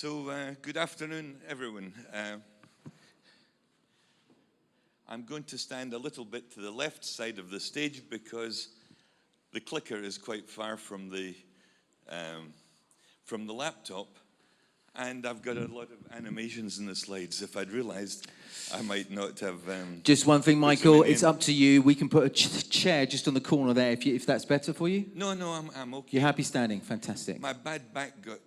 Good afternoon, everyone. I'm going to stand a little bit to the left side of the stage because the clicker is quite far from the laptop, and I've got a lot of animations in the slides. If I'd realized, I might not have. Just one thing, Michael. It's up to you. We can put a chair just on the corner there, if that's better for you. No, I'm okay. You're happy standing? Fantastic. My bad back got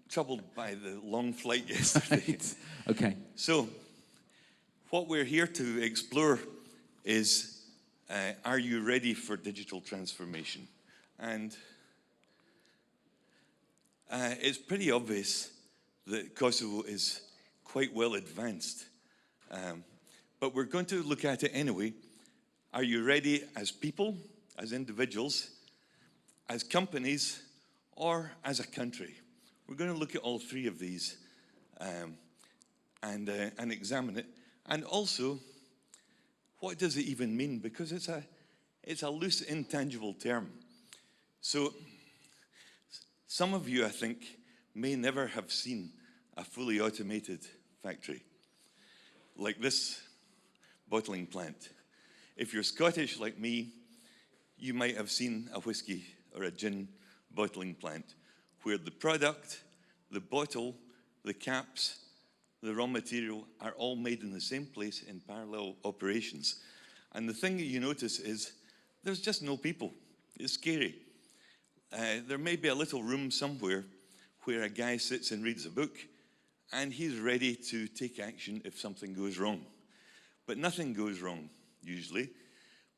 troubled by the long flight yesterday. Right. Okay. So, what we're here to explore is, are you ready for digital transformation? And it's pretty obvious that Kosovo is quite well advanced. But we're going to look at it anyway. Are you ready as people, as individuals, as companies, or as a country? We're going to look at all three of these and examine it. And also, what does it even mean? Because it's a loose, intangible term. So, some of you, I think, may never have seen a fully automated factory like this bottling plant. If you're Scottish like me, you might have seen a whiskey or a gin bottling plant where the product, the bottle, the caps, the raw material are all made in the same place in parallel operations. And the thing that you notice is there's just no people. It's scary. There may be a little room somewhere where a guy sits and reads a book and he's ready to take action if something goes wrong. But nothing goes wrong, usually,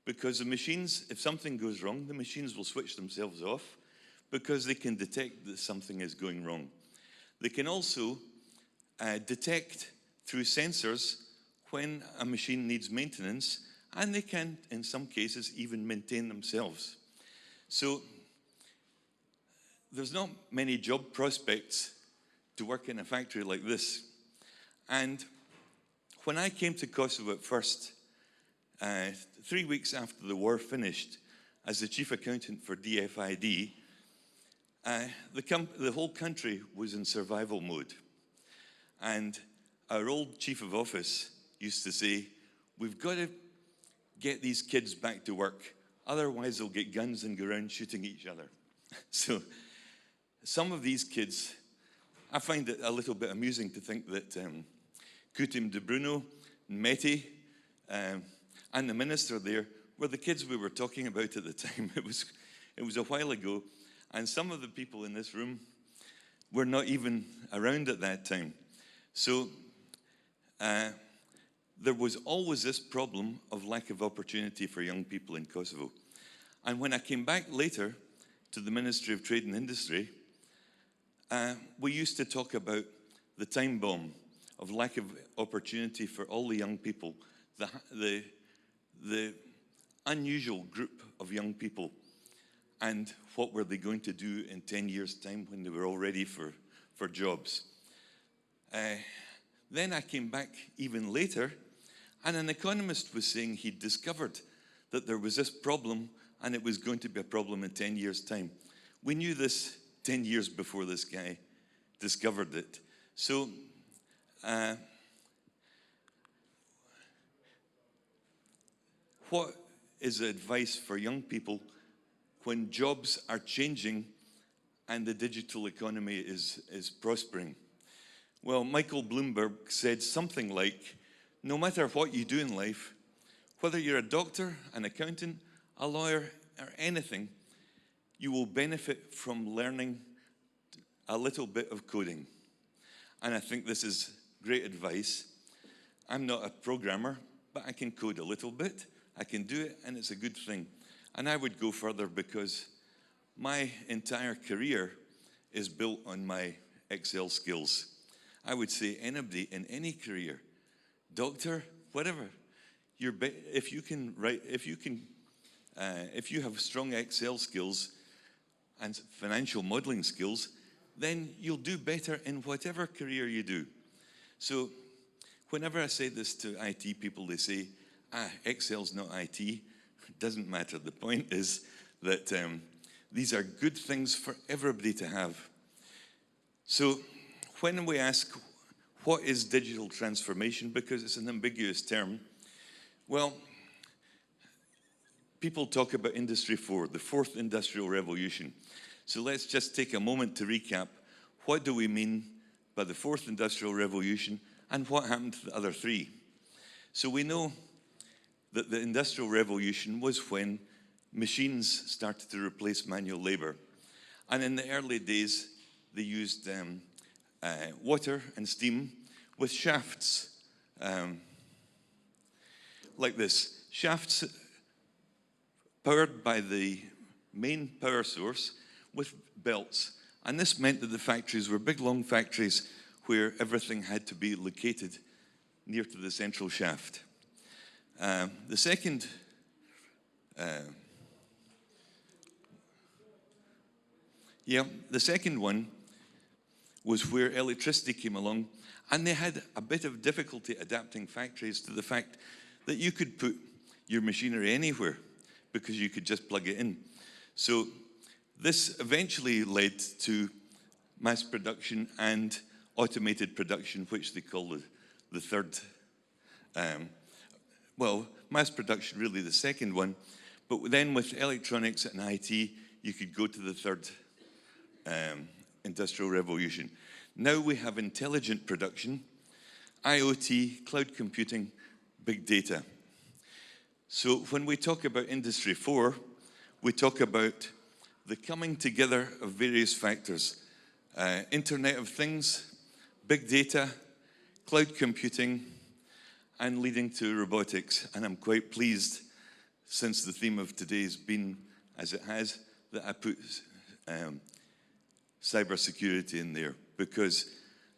because the machines, if something goes wrong, the machines will switch themselves off because they can detect that something is going wrong. They can also detect through sensors when a machine needs maintenance, and they can, in some cases, even maintain themselves. So there's not many job prospects to work in a factory like this. And when I came to Kosovo at first, 3 weeks after the war finished, as the chief accountant for DFID, the whole country was in survival mode. And our old chief of office used to say, we've got to get these kids back to work, otherwise they'll get guns and go around shooting each other. So some of these kids, I find it a little bit amusing to think that Kutim de Bruno, Meti, and the minister there were the kids we were talking about at the time. It was a while ago, and some of the people in this room were not even around at that time. So there was always this problem of lack of opportunity for young people in Kosovo. And when I came back later to the Ministry of Trade and Industry, we used to talk about the time bomb of lack of opportunity for all the young people, the unusual group of young people, and what were they going to do in 10 years' time when they were all ready for jobs. Then I came back even later, and an economist was saying he'd discovered that there was this problem, and it was going to be a problem in 10 years' time. We knew this 10 years before this guy discovered it. So, what is the advice for young people when jobs are changing and the digital economy is prospering? Well, Michael Bloomberg said something like, no matter what you do in life, whether you're a doctor, an accountant, a lawyer, or anything, you will benefit from learning a little bit of coding. And I think this is great advice. I'm not a programmer, but I can code a little bit. I can do it, and it's a good thing. And I would go further because my entire career is built on my Excel skills. I would say anybody in any career, doctor, whatever, if you have strong Excel skills and financial modeling skills, then you'll do better in whatever career you do. So whenever I say this to IT people, they say, Excel's not IT. It doesn't matter. The point is that these are good things for everybody to have. So when we ask, what is digital transformation? Because it's an ambiguous term. Well, people talk about Industry 4, the fourth industrial revolution. So let's just take a moment to recap. What do we mean by the fourth industrial revolution, and what happened to the other three? So we know that the industrial revolution was when machines started to replace manual labor. And in the early days, they used water and steam with shafts like this. Shafts powered by the main power source with belts. And this meant that the factories were big, long factories where everything had to be located near to the central shaft. The second one was where electricity came along, and they had a bit of difficulty adapting factories to the fact that you could put your machinery anywhere because you could just plug it in. So this eventually led to mass production and automated production, which they call the third. Mass production, really the second one. But then with electronics and IT, you could go to the third industrial revolution. Now we have intelligent production, IoT, cloud computing, big data. So when we talk about Industry 4, we talk about the coming together of various factors. Internet of Things, big data, cloud computing, and leading to robotics. And I'm quite pleased, since the theme of today has been as it has, that I put cybersecurity in there, because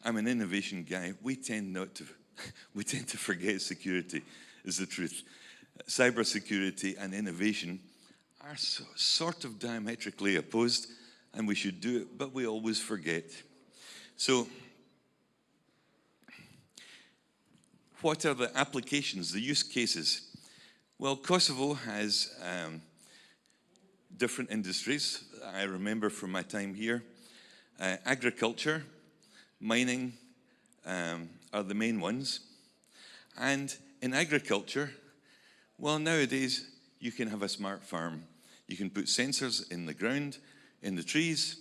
I'm an innovation guy. We tend to forget security, is the truth. Cybersecurity and innovation are sort of diametrically opposed, and we should do it, but we always forget. So, what are the applications, the use cases? Well, Kosovo has different industries I remember from my time here. Agriculture, mining are the main ones. And in agriculture, well, nowadays you can have a smart farm. You can put sensors in the ground, in the trees,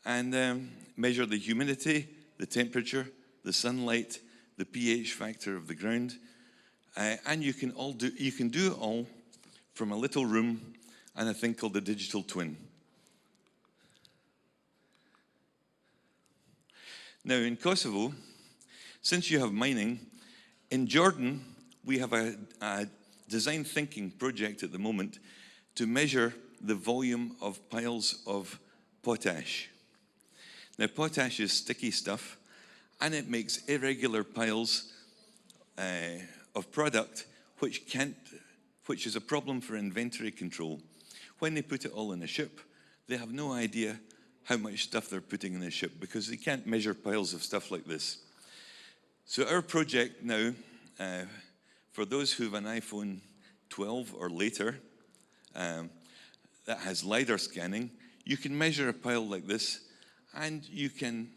and measure the humidity, the temperature, the sunlight, the pH factor of the ground. And you can do it all from a little room and a thing called a digital twin. Now in Kosovo, since you have mining, in Jordan we have a design thinking project at the moment to measure the volume of piles of potash. Now potash is sticky stuff, and it makes irregular piles of product which is a problem for inventory control. When they put it all in a ship, they have no idea how much stuff they're putting in the ship because they can't measure piles of stuff like this. So our project now, for those who have an iPhone 12 or later, that has LiDAR scanning, you can measure a pile like this, and you can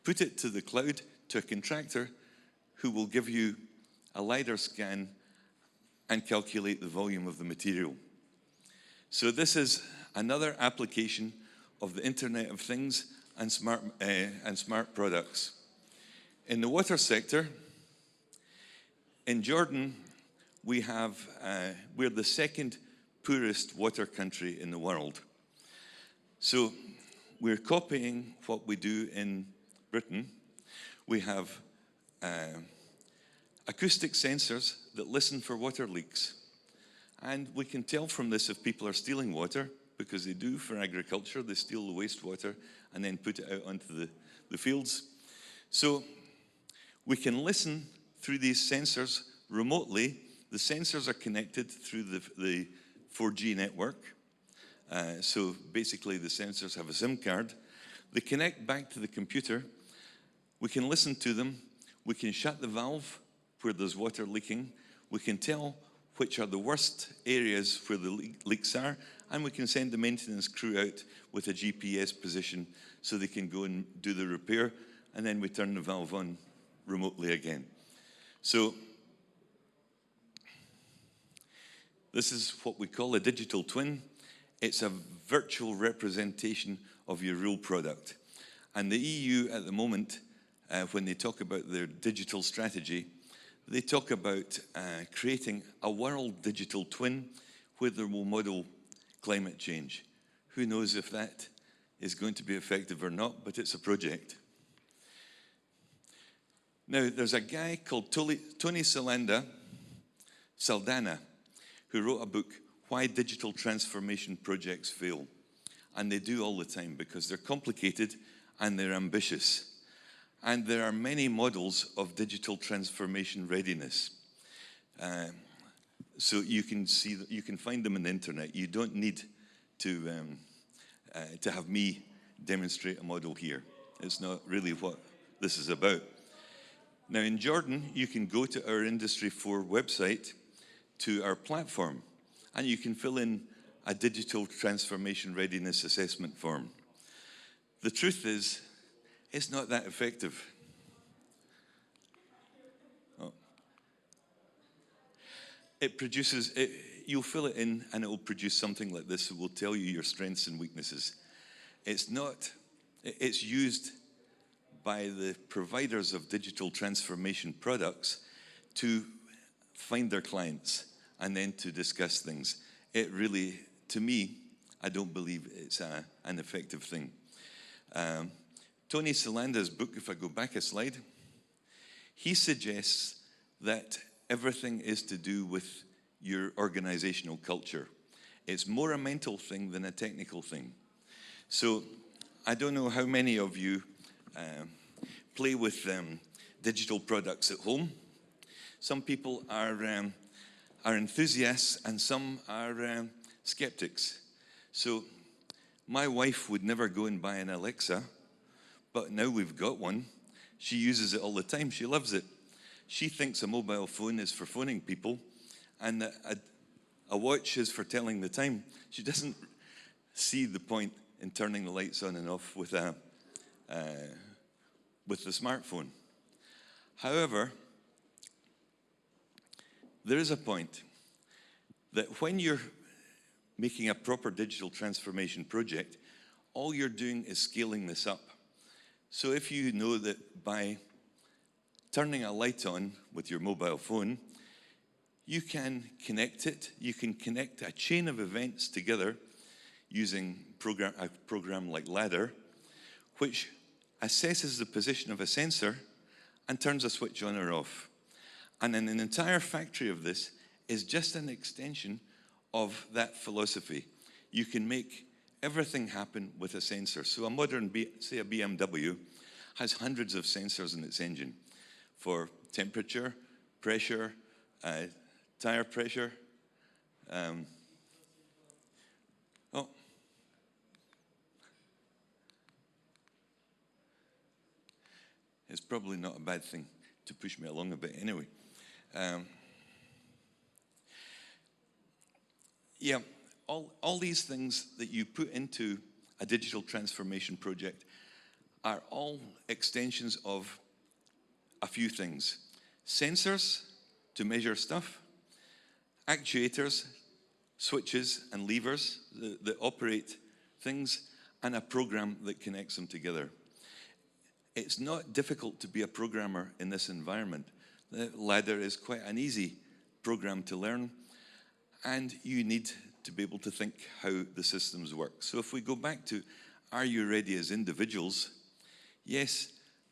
put it to the cloud, to a contractor, who will give you a LiDAR scan and calculate the volume of the material. So this is another application of the Internet of Things and smart products. In the water sector, in Jordan, we're the second poorest water country in the world. So we're copying what we do in Britain. We have acoustic sensors that listen for water leaks. And we can tell from this if people are stealing water, because they do for agriculture. They steal the wastewater and then put it out onto the fields. So we can listen through these sensors remotely. The sensors are connected through the 4G network. So basically the sensors have a SIM card. They connect back to the computer. We can listen to them. We can shut the valve where there's water leaking. We can tell which are the worst areas where the leaks are, and we can send the maintenance crew out with a GPS position so they can go and do the repair and then we turn the valve on remotely again. So this is what we call a digital twin. It's a virtual representation of your real product. And the EU at the moment, when they talk about their digital strategy, they talk about creating a world digital twin where they will model climate change. Who knows if that is going to be effective or not, but it's a project. Now, there's a guy called Tony Saldana, who wrote a book, Why Digital Transformation Projects Fail. And they do all the time because they're complicated and they're ambitious. And there are many models of digital transformation readiness. So you can find them on the internet. You don't need to have me demonstrate a model here. It's not really what this is about. Now in Jordan, you can go to our Industry 4 website, to our platform, and you can fill in a digital transformation readiness assessment form. The truth is, it's not that effective. It produces, you'll fill it in and it will produce something like this. It will tell you your strengths and weaknesses. It's used by the providers of digital transformation products to find their clients and then to discuss things. It really, to me, I don't believe it's an effective thing. Tony Salanda's book, if I go back a slide, he suggests that everything is to do with your organizational culture. It's more a mental thing than a technical thing. So I don't know how many of you play with digital products at home. Some people are enthusiasts and some are skeptics. So my wife would never go and buy an Alexa, but now we've got one. She uses it all the time. She loves it. She thinks a mobile phone is for phoning people and a watch is for telling the time. She doesn't see the point in turning the lights on and off with the smartphone. However, there is a point that when you're making a proper digital transformation project, all you're doing is scaling this up. So if you know that by turning a light on with your mobile phone, you can connect it, you can connect a chain of events together using a program like Ladder, which assesses the position of a sensor and turns a switch on or off. And then an entire factory of this is just an extension of that philosophy. You can make everything happen with a sensor. So a modern, say a BMW, has hundreds of sensors in its engine for temperature, pressure, tire pressure. It's probably not a bad thing to push me along a bit anyway. Yeah, all these things that you put into a digital transformation project are all extensions of a few things. Sensors to measure stuff, actuators, switches and levers that operate things, and a program that connects them together. It's not difficult to be a programmer in this environment. The Ladder is quite an easy program to learn, and you need to be able to think how the systems work. So if we go back to, are you ready as individuals? Yes,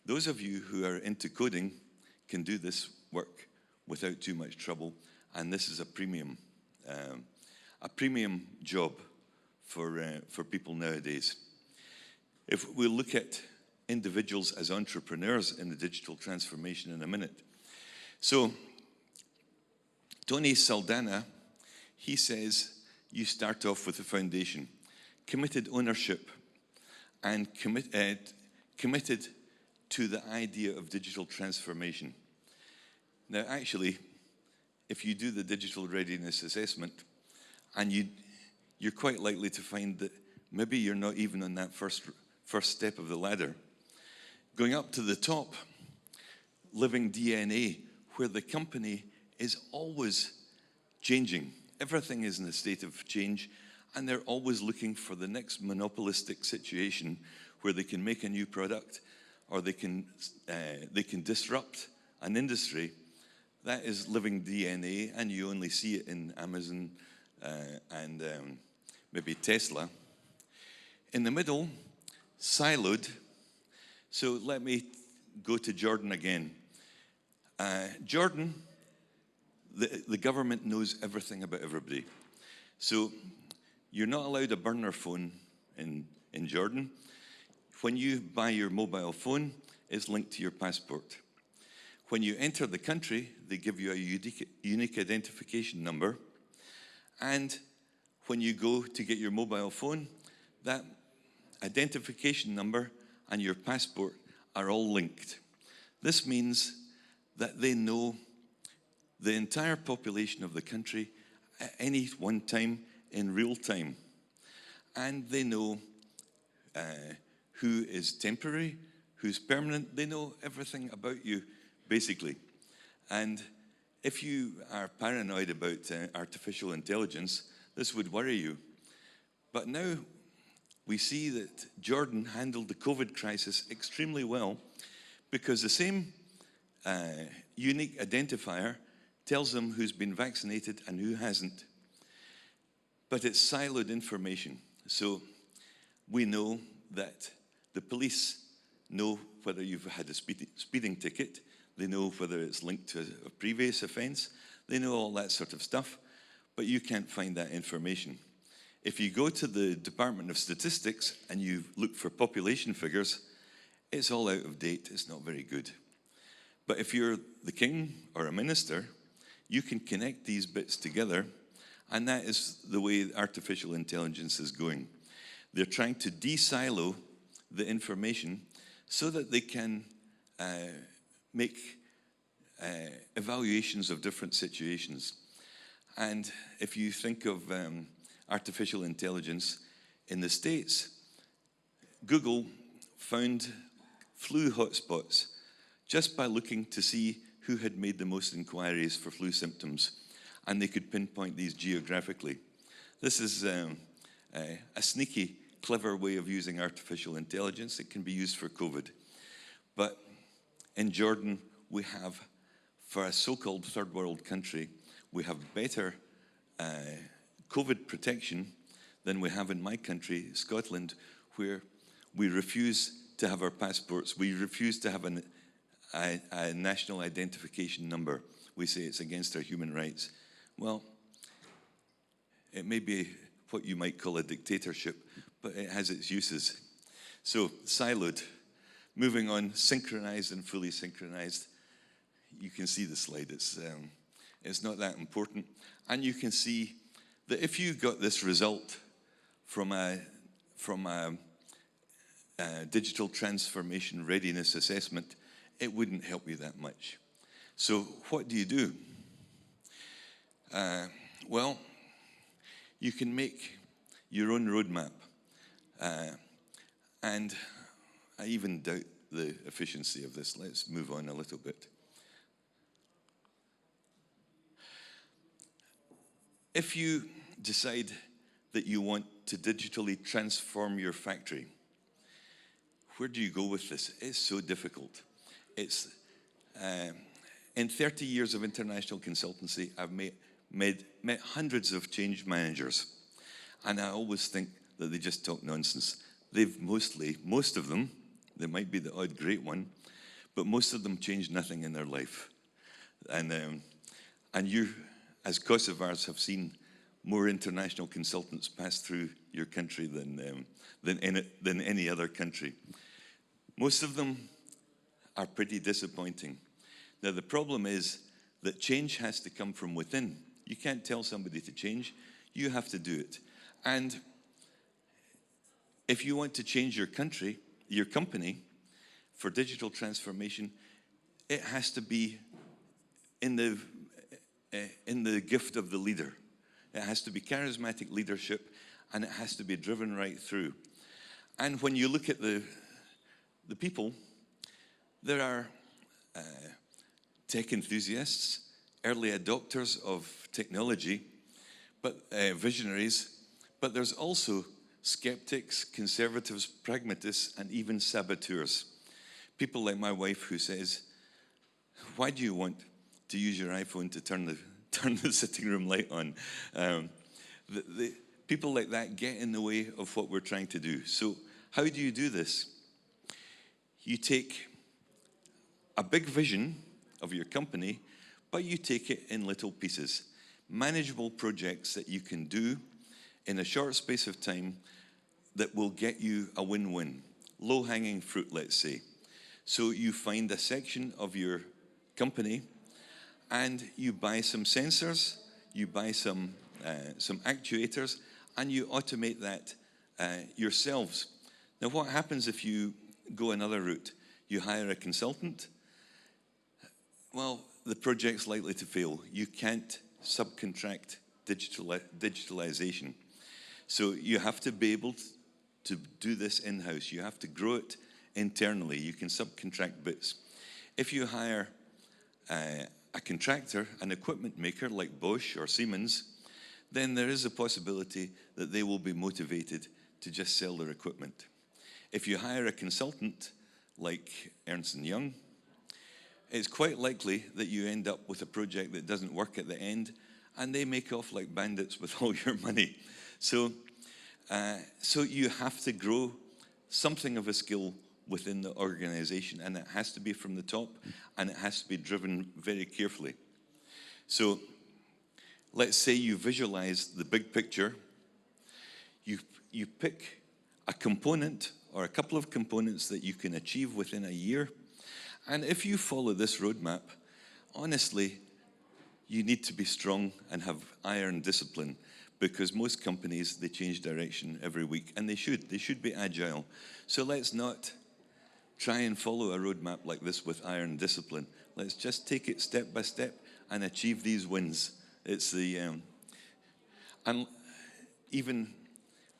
those of you who are into coding can do this work without too much trouble, and this is a premium job for people nowadays. If we look at individuals as entrepreneurs in the digital transformation in a minute. So Tony Saldana, he says you start off with a foundation, committed ownership, and committed to the idea of digital transformation. Now, actually, if you do the digital readiness assessment, and you're quite likely to find that maybe you're not even on that first step of the ladder. Going up to the top, living DNA, where the company is always changing. Everything is in a state of change, and they're always looking for the next monopolistic situation where they can make a new product or they can disrupt an industry. That is living DNA, and you only see it in Amazon and maybe Tesla. In the middle, siloed. So let me go to Jordan again. Jordan, the government knows everything about everybody. So you're not allowed a burner phone in Jordan. When you buy your mobile phone, it's linked to your passport. When you enter the country, they give you a unique identification number. And when you go to get your mobile phone, that identification number and your passport are all linked. This means that they know the entire population of the country at any one time in real time. And they know who is temporary, who's permanent. They know everything about you, basically. And if you are paranoid about artificial intelligence, this would worry you. But now we see that Jordan handled the COVID crisis extremely well, because the same unique identifier tells them who's been vaccinated and who hasn't. But it's siloed information. So we know that the police know whether you've had a speeding ticket. They know whether it's linked to a previous offense. They know all that sort of stuff, but you can't find that information. If you go to the Department of Statistics and you look for population figures, it's all out of date. It's not very good. But if you're the king or a minister, you can connect these bits together, and that is the way artificial intelligence is going. They're trying to de-silo the information so that they can make evaluations of different situations. And if you think of artificial intelligence in the States, Google found flu hotspots just by looking to see who had made the most inquiries for flu symptoms, and they could pinpoint these geographically. This is a sneaky, clever way of using artificial intelligence. It can be used for COVID. But in Jordan, we have, for a so-called third world country, we have better COVID protection than we have in my country, Scotland, where we refuse to have our passports. We refuse to have a national identification number. We say it's against our human rights. Well, it may be what you might call a dictatorship, but it has its uses. So, siloed. Moving on, synchronized and fully synchronized. You can see the slide. It's not that important. And you can see that if you got this result from a digital transformation readiness assessment, it wouldn't help you that much. So what do? Well, you can make your own roadmap. And I even doubt the efficiency of this. Let's move on a little bit. If you decide that you want to digitally transform your factory, where do you go with this? It's so difficult. It's in 30 years of international consultancy, I've met hundreds of change managers, and I always think that they just talk nonsense. Most of them, there might be the odd great one, but most of them change nothing in their life. And you, as Kosovars, have seen more international consultants pass through your country than any other country. Most of them are pretty disappointing. Now, the problem is that change has to come from within. You can't tell somebody to change. You have to do it. And if you want to change your country, your company, for digital transformation, it has to be in the gift of the leader. It has to be charismatic leadership, and it has to be driven right through. And when you look at the people, There are tech enthusiasts, early adopters of technology, but visionaries, but there's also skeptics, conservatives, pragmatists, and even saboteurs. People like my wife who says, why do you want to use your iPhone to turn the sitting room light on? People like that get in the way of what we're trying to do. So how do you do this? You take a big vision of your company, but you take it in little pieces. Manageable projects that you can do in a short space of time that will get you a win-win. Low-hanging fruit, let's say. So you find a section of your company and you buy some sensors, you buy some actuators, and you automate that yourselves. Now, what happens if you go another route? You hire a consultant. Well, the project's likely to fail. You can't subcontract digitalization. So you have to be able to do this in-house. You have to grow it internally. You can subcontract bits. If you hire a contractor, an equipment maker like Bosch or Siemens, then there is a possibility that they will be motivated to just sell their equipment. If you hire a consultant like Ernst & Young, it's quite likely that you end up with a project that doesn't work at the end, and they make off like bandits with all your money. So you have to grow something of a skill within the organization, and it has to be from the top, and it has to be driven very carefully. So let's say you visualize the big picture. You pick a component or a couple of components that you can achieve within a year. And if you follow this roadmap, honestly, you need to be strong and have iron discipline, because most companies, they change direction every week, and they should be agile. So let's not try and follow a roadmap like this with iron discipline. Let's just take it step by step and achieve these wins. It's and even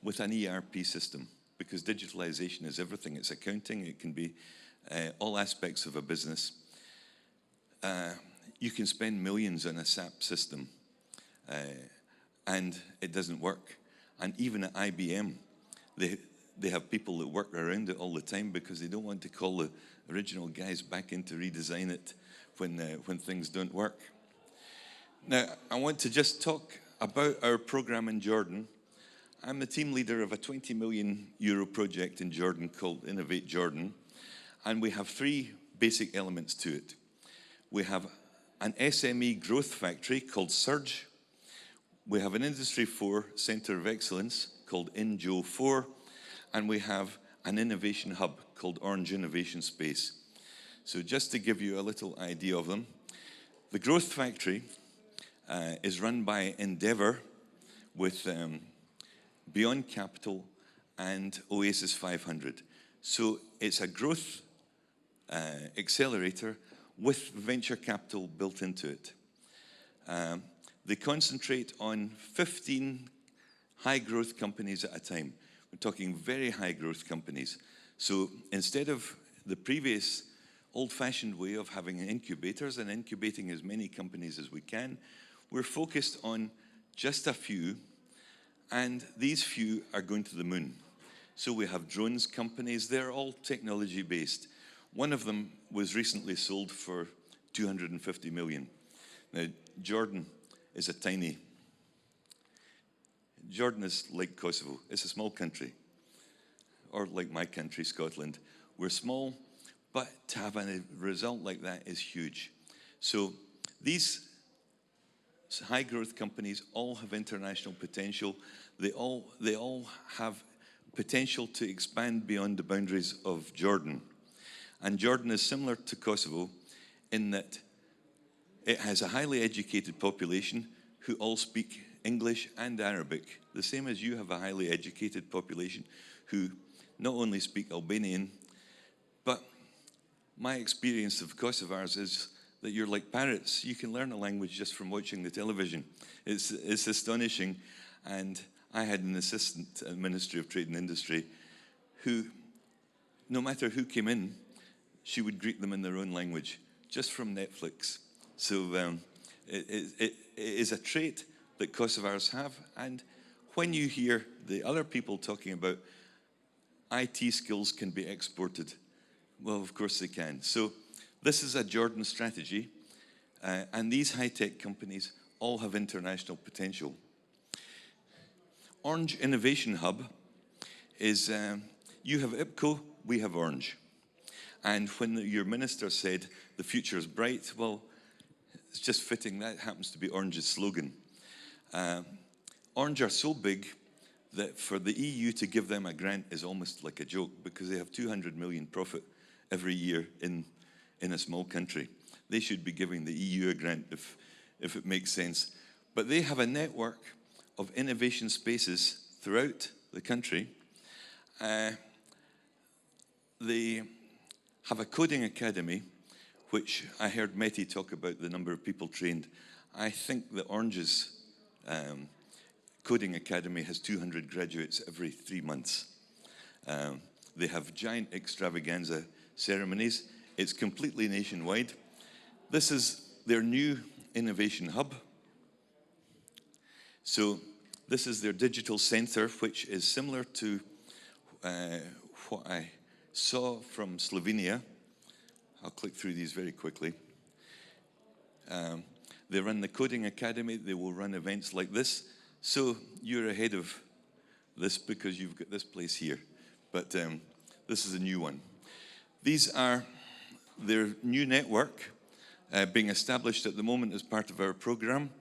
with an ERP system, because digitalization is everything. It's accounting, it can be all aspects of a business. You can spend millions on a SAP system, and it doesn't work. And even at IBM, they have people that work around it all the time because they don't want to call the original guys back in to redesign it when things don't work. Now, I want to just talk about our program in Jordan. I'm the team leader of a 20 million euro project in Jordan called Innovate Jordan, and we have three basic elements to it. We have an SME growth factory called Surge. We have an Industry 4 Center of Excellence called InJo 4, and we have an innovation hub called Orange Innovation Space. So just to give you a little idea of them, the growth factory is run by Endeavour with Beyond Capital and Oasis 500. So it's a growth accelerator with venture capital built into it. They concentrate on 15 high growth companies at a time. We're talking very high growth companies. So instead of the previous old-fashioned way of having incubators and incubating as many companies as we can, we're focused on just a few, and these few are going to the moon. So we have drones companies. They're all technology-based. One of them was recently sold for 250 million. Now, Jordan is Jordan is like Kosovo. It's a small country, or like my country, Scotland. We're small, but to have a result like that is huge. So these high growth companies all have international potential. They all have potential to expand beyond the boundaries of Jordan. And Jordan is similar to Kosovo in that it has a highly educated population who all speak English and Arabic, the same as you have a highly educated population who not only speak Albanian, but my experience of Kosovars is that you're like parrots. You can learn a language just from watching the television. It's astonishing. And I had an assistant at the Ministry of Trade and Industry who, no matter who came in, she would greet them in their own language, just from Netflix. So it is a trait that Kosovars have. And when you hear the other people talking about IT skills can be exported, well, of course they can. So this is a Jordan strategy, and these high-tech companies all have international potential. Orange Innovation Hub is, you have IPCO, we have Orange. And when your minister said the future is bright, well, it's just fitting that happens to be Orange's slogan. Orange are so big that for the EU to give them a grant is almost like a joke, because they have 200 million profit every year in a small country. They should be giving the EU a grant if it makes sense. But they have a network of innovation spaces throughout the country. They have a coding academy, which I heard Meti talk about the number of people trained. I think that Orange's coding academy has 200 graduates every 3 months. They have giant extravaganza ceremonies. It's completely nationwide. This is their new innovation hub. So this is their digital center, which is similar to what I saw from Slovenia. I'll click through these very quickly. They run the coding academy. They will run events like this. So you're ahead of this because you've got this place here. But this is a new one. These are their new network being established at the moment as part of our program.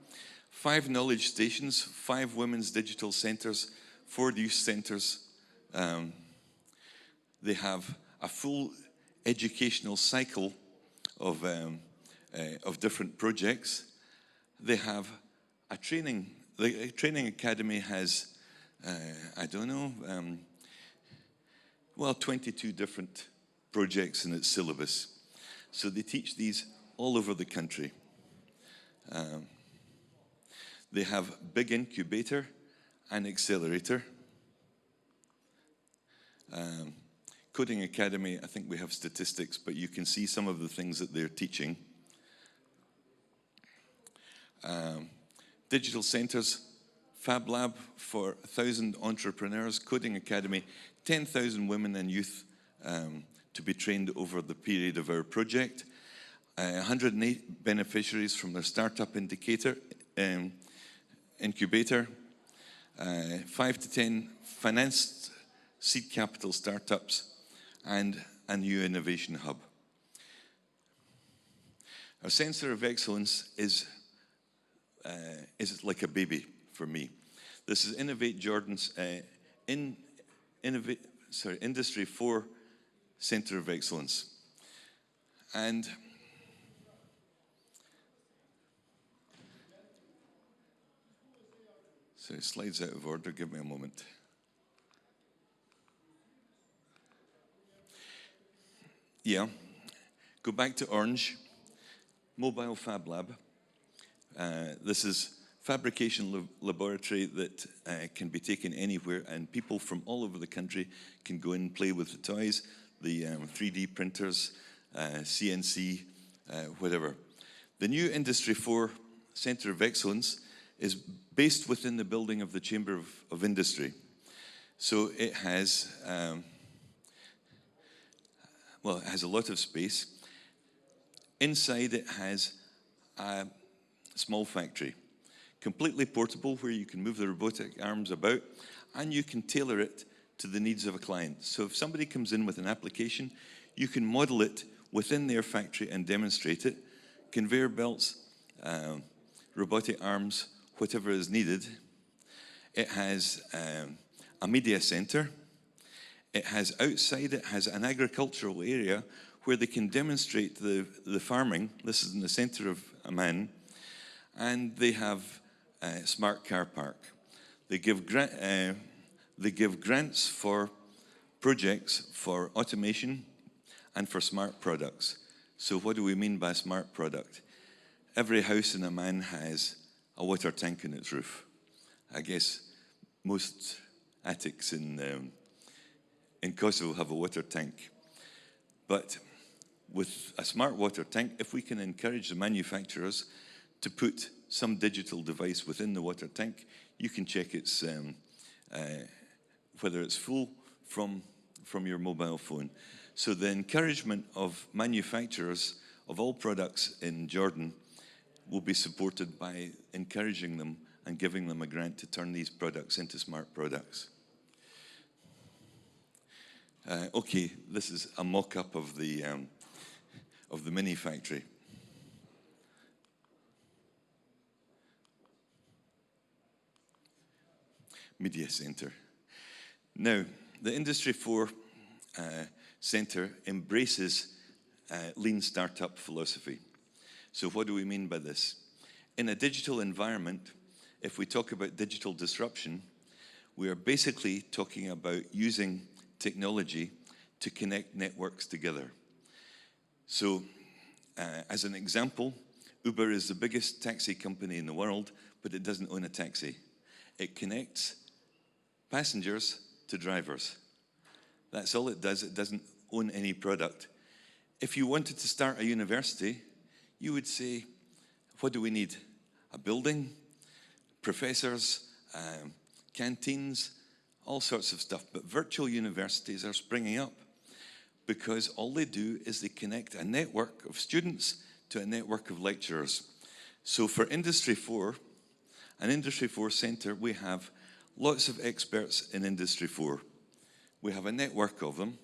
5 knowledge stations, 5 women's digital centers, 4 youth centers. They have a full educational cycle of different projects. They have a training. The training academy has, I don't know, well, 22 different projects in its syllabus. So they teach these all over the country. They have big incubator and accelerator. Coding Academy, I think we have statistics, but you can see some of the things that they're teaching. Digital centers, Fab Lab for 1,000 entrepreneurs, Coding Academy, 10,000 women and youth to be trained over the period of our project. 108 beneficiaries from their startup incubator. 5 to 10 financed seed capital startups, and a new innovation hub. Our Centre of Excellence is like a baby for me. This is Innovate Jordan's Industry 4 Centre of Excellence. And sorry, slides out of order, give me a moment. Yeah, go back to Orange, Mobile Fab Lab. This is fabrication laboratory that can be taken anywhere, and people from all over the country can go in and play with the toys, the 3D printers, CNC, whatever. The new Industry 4 Centre of Excellence is based within the building of the Chamber of Industry. So it has, it has a lot of space. Inside it has a small factory, completely portable, where you can move the robotic arms about and you can tailor it to the needs of a client. So if somebody comes in with an application, you can model it within their factory and demonstrate it. Conveyor belts, robotic arms, whatever is needed. It has a media center. It has outside, it has an agricultural area where they can demonstrate the farming. This is in the center of Mann. And they have a smart car park. They give grants for projects for automation and for smart products. So what do we mean by smart product? Every house in Amman has a water tank in its roof. I guess most attics in Kosovo have a water tank. But with a smart water tank, if we can encourage the manufacturers to put some digital device within the water tank, you can check its whether it's full from your mobile phone. So the encouragement of manufacturers of all products in Jordan will be supported by encouraging them and giving them a grant to turn these products into smart products. Okay, this is a mock-up of the mini factory. Media Center. Now, the Industry 4 Center embraces lean startup philosophy. So what do we mean by this? In a digital environment, if we talk about digital disruption, we are basically talking about using technology to connect networks together. So, as an example, Uber is the biggest taxi company in the world, but it doesn't own a taxi. It connects passengers to drivers. That's all it does. It doesn't own any product. If you wanted to start a university, you would say, what do we need? A building, professors, canteens, all sorts of stuff. But virtual universities are springing up because all they do is they connect a network of students to a network of lecturers. So for Industry 4, an Industry 4 Centre, we have lots of experts in Industry 4. We have a network of them,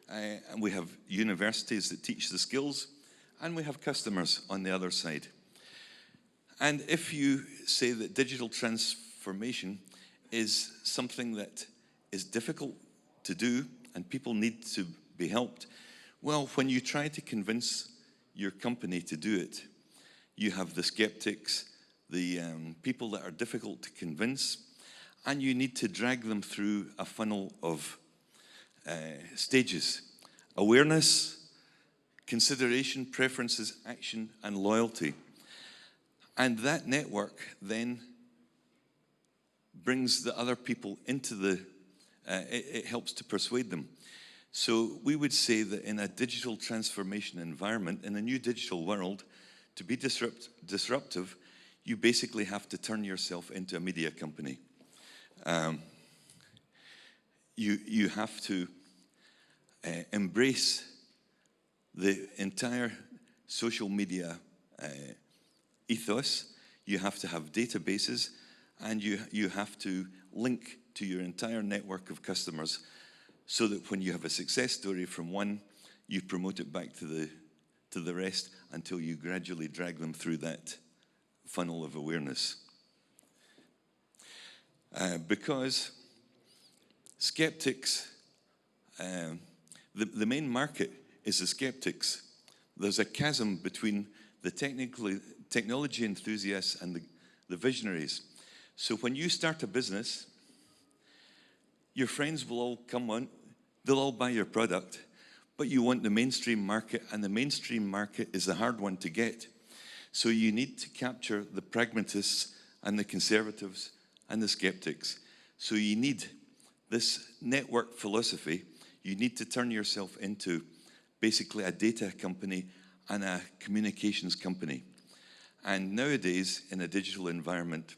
and we have universities that teach the skills, and we have customers on the other side. And if you say that digital transformation is something that is difficult to do and people need to be helped, well, when you try to convince your company to do it, you have the skeptics, the people that are difficult to convince, and you need to drag them through a funnel of stages: awareness, consideration, preferences, action, and loyalty. And that network then brings the other people into the, it helps to persuade them. So we would say that in a digital transformation environment, in a new digital world, to be disruptive, you basically have to turn yourself into a media company. You have to embrace the entire social media ethos. You have to have databases, and you have to link to your entire network of customers so that when you have a success story from one, you promote it back to the rest until you gradually drag them through that funnel of awareness. Because skeptics, the main market is the skeptics. There's a chasm between the technology enthusiasts and the visionaries. So when you start a business, your friends will all come on, they'll all buy your product, but you want the mainstream market, and the mainstream market is the hard one to get. So you need to capture the pragmatists and the conservatives and the skeptics. So you need this network philosophy. You need to turn yourself into basically a data company and a communications company. And nowadays, in a digital environment,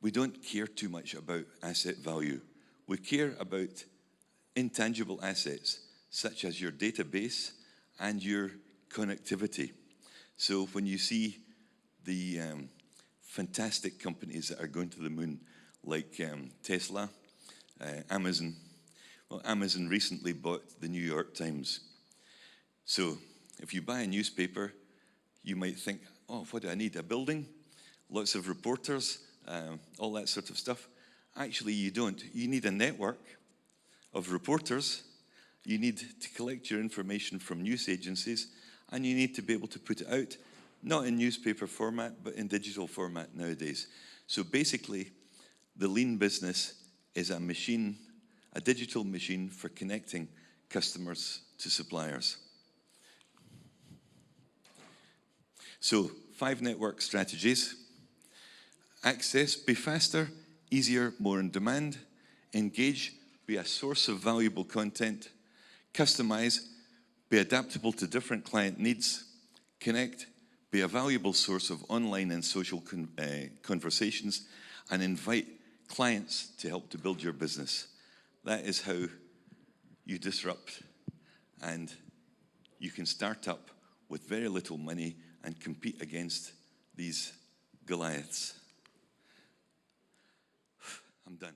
we don't care too much about asset value. We care about intangible assets, such as your database and your connectivity. So when you see the fantastic companies that are going to the moon, like Tesla, Amazon. Well, Amazon recently bought the New York Times. So if you buy a newspaper, you might think, oh, what do I need? A building, lots of reporters, all that sort of stuff. Actually, you don't. You need a network of reporters. You need to collect your information from news agencies, and you need to be able to put it out, not in newspaper format, but in digital format nowadays. So basically, the lean business is a machine, a digital machine for connecting customers to suppliers. So 5 network strategies. Access, be faster, easier, more in demand. Engage, be a source of valuable content. Customize, be adaptable to different client needs, connect, be a valuable source of online and social conversations, and invite clients to help to build your business. That is how you disrupt, and you can start up with very little money and compete against these Goliaths. I'm done.